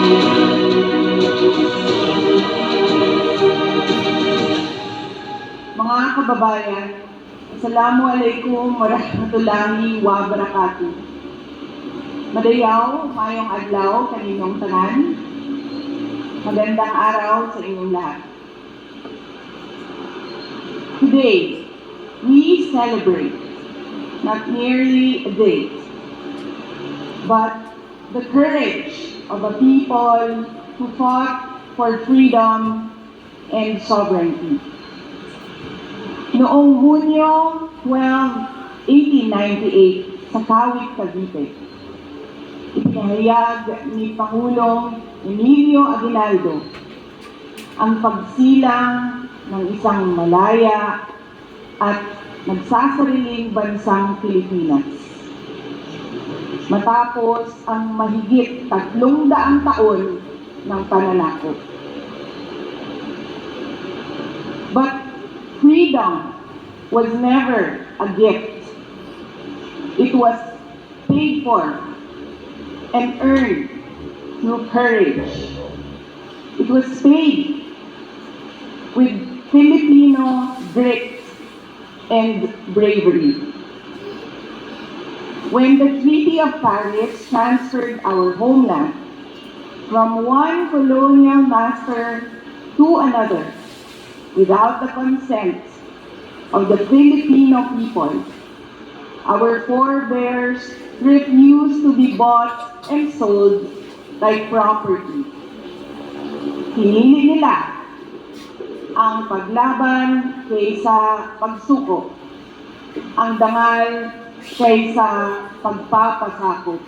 Mga kababayan, Assalamualaikum warahmatullahi wabarakatuh. Madayaw, mayong adlaw kaninyong tanan. Magandang araw sa inyong lahat. Today, we celebrate not merely a date, but the courage of a people who fought for freedom and sovereignty. Noong Hunyo 12, 1898, sa Kawit, Cavite, ipinahayag ni Pangulong Emilio Aguinaldo ang pagsilang ng isang malaya at nagsasariling bansang Pilipinas. Matapos ang mahigit 300 taon ng pananakop. But freedom was never a gift. It was paid for and earned through courage. It was paid with Filipino grit and bravery. When the Treaty of Paris transferred our homeland from one colonial master to another without the consent of the Filipino people, our forebears refused to be bought and sold like property. Pinili nila ang paglaban kaysa pagsuko, ang dangal kaysa pagpapasakop.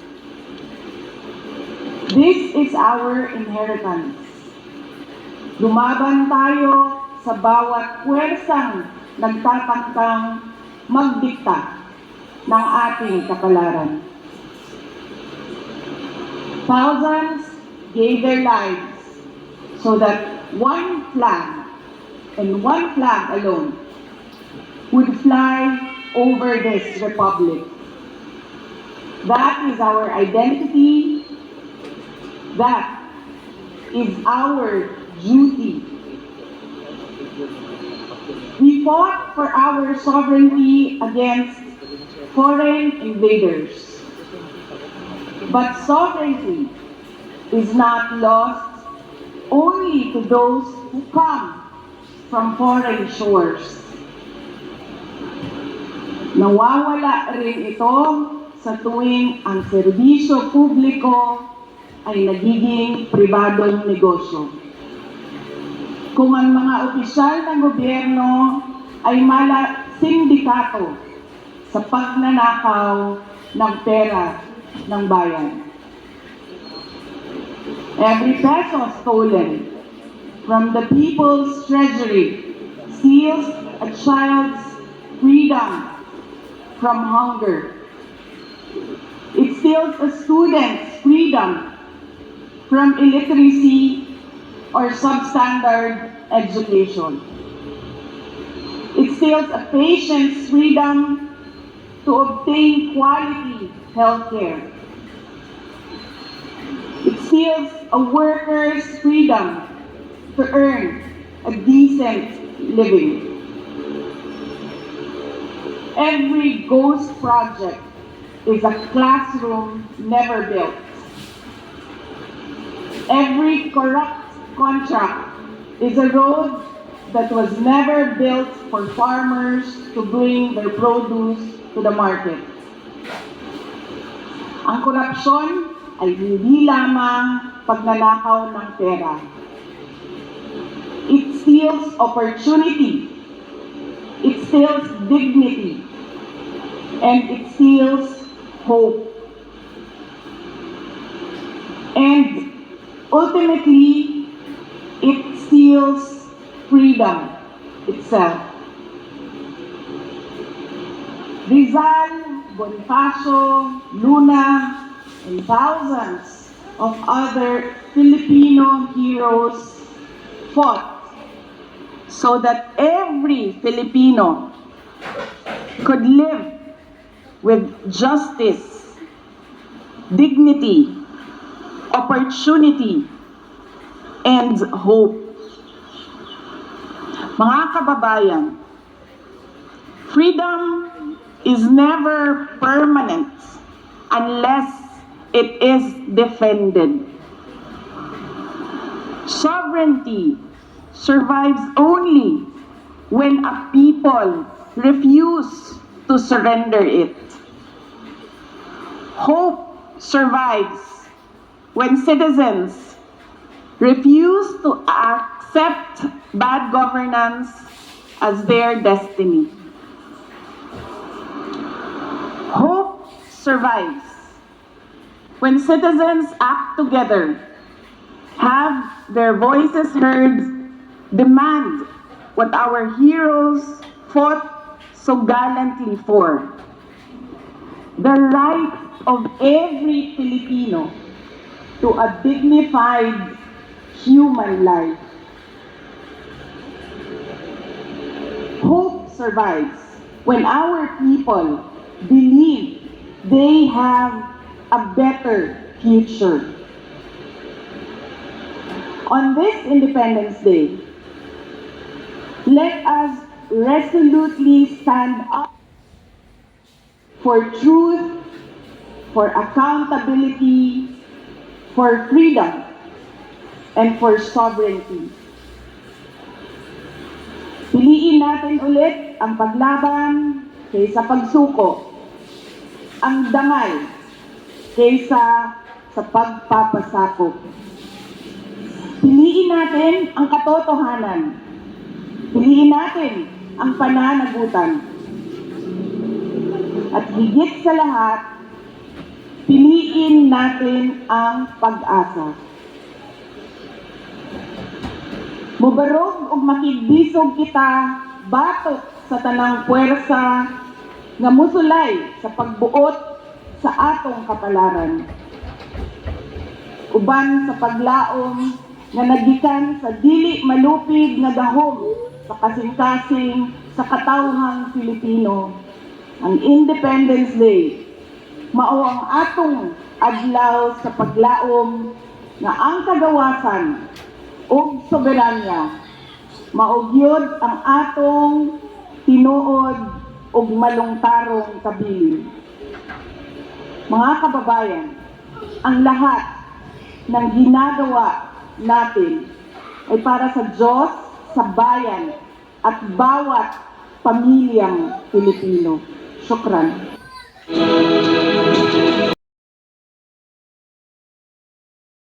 This is our inheritance. Lumaban tayo sa bawat puwersang nagtatangkang magdikta ng ating kapalaran. Thousands gave their lives so that one flag and one flag alone would fly over this republic. That is our identity. That is our duty. We fought for our sovereignty against foreign invaders. But sovereignty is not lost only to those who come from foreign shores. Nawawala rin ito sa tuwing ang serbisyo publiko ay nagiging pribadong negosyo. Kung ang mga opisyal ng gobyerno ay sindikato sa pagnanakaw ng pera ng bayan. Every peso stolen from the people's treasury steals a child's freedom from hunger. It steals a student's freedom from illiteracy or substandard education. It steals a patient's freedom to obtain quality health care. It steals a worker's freedom to earn a decent living. Every ghost project is a classroom never built. Every corrupt contract is a road that was never built for farmers to bring their produce to the market. Ang korupsyon ay hindi lamang pagnanakaw ng pera. It steals opportunity, it steals dignity, and it steals hope. And ultimately, it steals freedom itself. Rizal, Bonifacio, Luna, and thousands of other Filipino heroes fought so that every Filipino could live, with justice, dignity, opportunity, and hope. Mga kababayan, freedom is never permanent unless it is defended. Sovereignty survives only when a people refuse to surrender it. Hope survives when citizens refuse to accept bad governance as their destiny. Hope survives when citizens act together, have their voices heard, demand what our heroes fought so gallantly for. The right of every Filipino to a dignified human life. Hope survives when our people believe they have a better future. On this Independence Day, let us resolutely stand up for truth, for accountability, for freedom, and for sovereignty. Piliin natin ulit ang paglaban kaysa pagsuko, ang dangal kaysa sa pagpapasakop. Piliin natin ang katotohanan. Piliin natin ang pananagutan. At higit sa lahat, piliin natin ang pag-asa. Mubarog ug makigbisog kita batok sa tanang puwersa nga musulay sa pagbuot sa atong kapalaran. Uban sa paglaom nga nagikan sa dili malupig nga gahom sa kasing-kasing sa katawhang Pilipino. Ang Independence Day mao ang atong adlaw sa paglaom nga ang kagawasan ug soberanya mao gyud ang atong tinuod ug malungtarong kabilin. Mga kababayan, ang lahat ng ginagawa natin ay para sa Diyos, sa bayan, at bawat pamilyang Pilipino. Syukran.